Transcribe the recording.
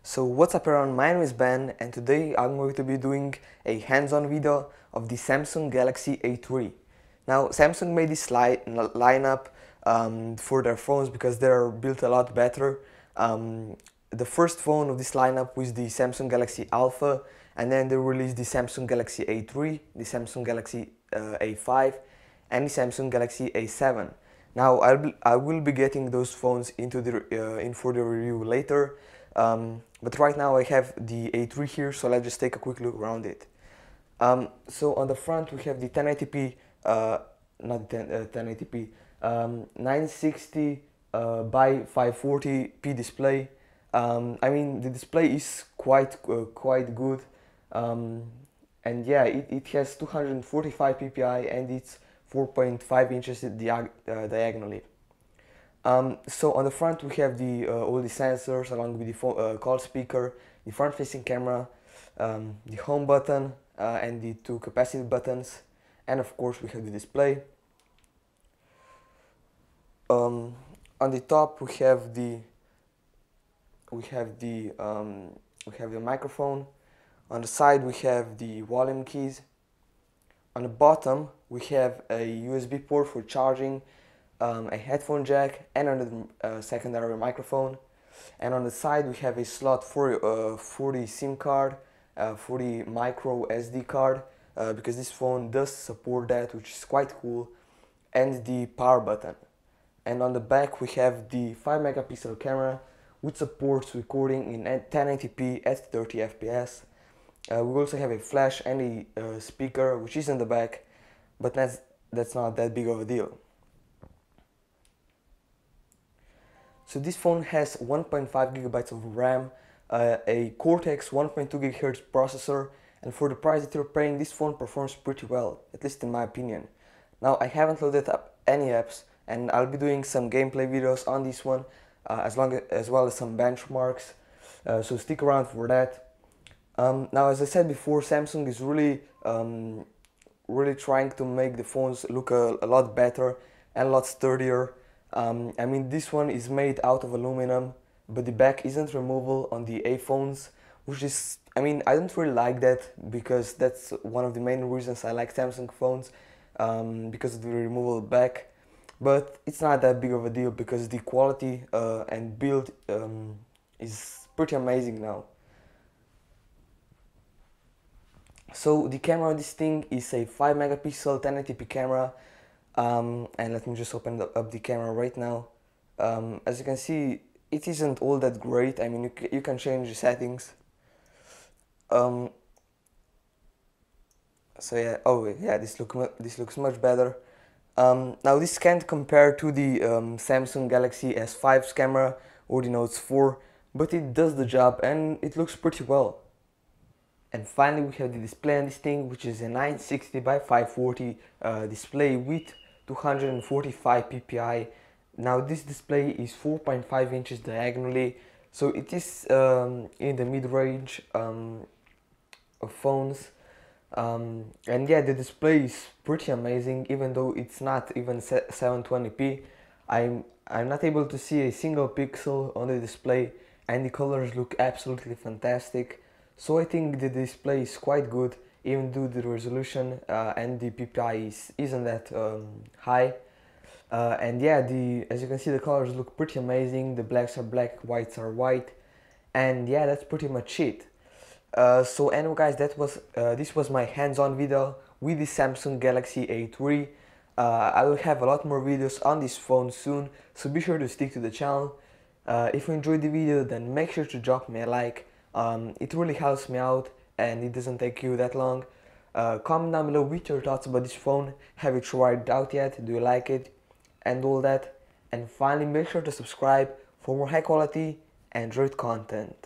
So what's up everyone, my name is Ben and today I'm going to be doing a hands-on video of the Samsung Galaxy A3. Now Samsung made this lineup for their phones because they're built a lot better. The first phone of this lineup was the Samsung Galaxy Alpha, and then they released the Samsung Galaxy A3, the Samsung Galaxy A5 and the Samsung Galaxy A7. Now I will be getting those phones into in for the review later. But right now I have the A3 here, so let's just take a quick look around it. So on the front we have the 1080p, not 1080p, 960 by 540p display. I mean the display is quite good, and yeah, it has 245 ppi and it's 4.5 inches diagonally. So on the front we have all the sensors along with the call speaker, the front-facing camera, the home button and the two capacitive buttons, and of course we have the display. On the top we have the microphone. On the side we have the volume keys. On the bottom we have a USB port for charging, a headphone jack, and another secondary microphone. And on the side we have a slot for the SIM card, for the micro SD card, because this phone does support that, which is quite cool, and the power button. And on the back we have the 5 megapixel camera, which supports recording in 1080p at 30 fps. We also have a flash and a speaker, which is in the back, but that's not that big of a deal. So this phone has 1.5 gigabytes of RAM, a Cortex 1.2 GHz processor, and for the price that you're paying, this phone performs pretty well, at least in my opinion. Now I haven't loaded up any apps, and I'll be doing some gameplay videos on this one, as well as some benchmarks, so stick around for that. Now, as I said before, Samsung is really trying to make the phones look a lot better and a lot sturdier. I mean, this one is made out of aluminum, but the back isn't removable on the A phones, which is, I mean, I don't really like that, because that's one of the main reasons I like Samsung phones, because of the removable back. But it's not that big of a deal because the quality and build is pretty amazing now. So the camera on this thing is a 5 megapixel 1080p camera, and let me just open up the camera right now. As you can see, it isn't all that great. I mean, you can change the settings. So yeah, oh yeah, this looks much better. Now this can't compare to the Samsung Galaxy S5's camera or the Note 4, but it does the job and it looks pretty well. And finally we have the display on this thing, which is a 960 by 540 display with 245 ppi. Now this display is 4.5 inches diagonally, so it is in the mid-range of phones. And yeah, the display is pretty amazing, even though it's not even 720p. I'm not able to see a single pixel on the display, and the colors look absolutely fantastic. So I think the display is quite good, even though the resolution and the ppi isn't that high. And yeah, as you can see, the colors look pretty amazing. The blacks are black, whites are white, and yeah, that's pretty much it. So anyway guys, this was my hands-on video with the Samsung Galaxy A3. I will have a lot more videos on this phone soon, so be sure to stick to the channel. If you enjoyed the video, then make sure to drop me a like. It really helps me out and it doesn't take you that long. Comment down below with your thoughts about this phone. Have you tried it out yet? Do you like it? And all that. And finally, make sure to subscribe for more high quality Android content.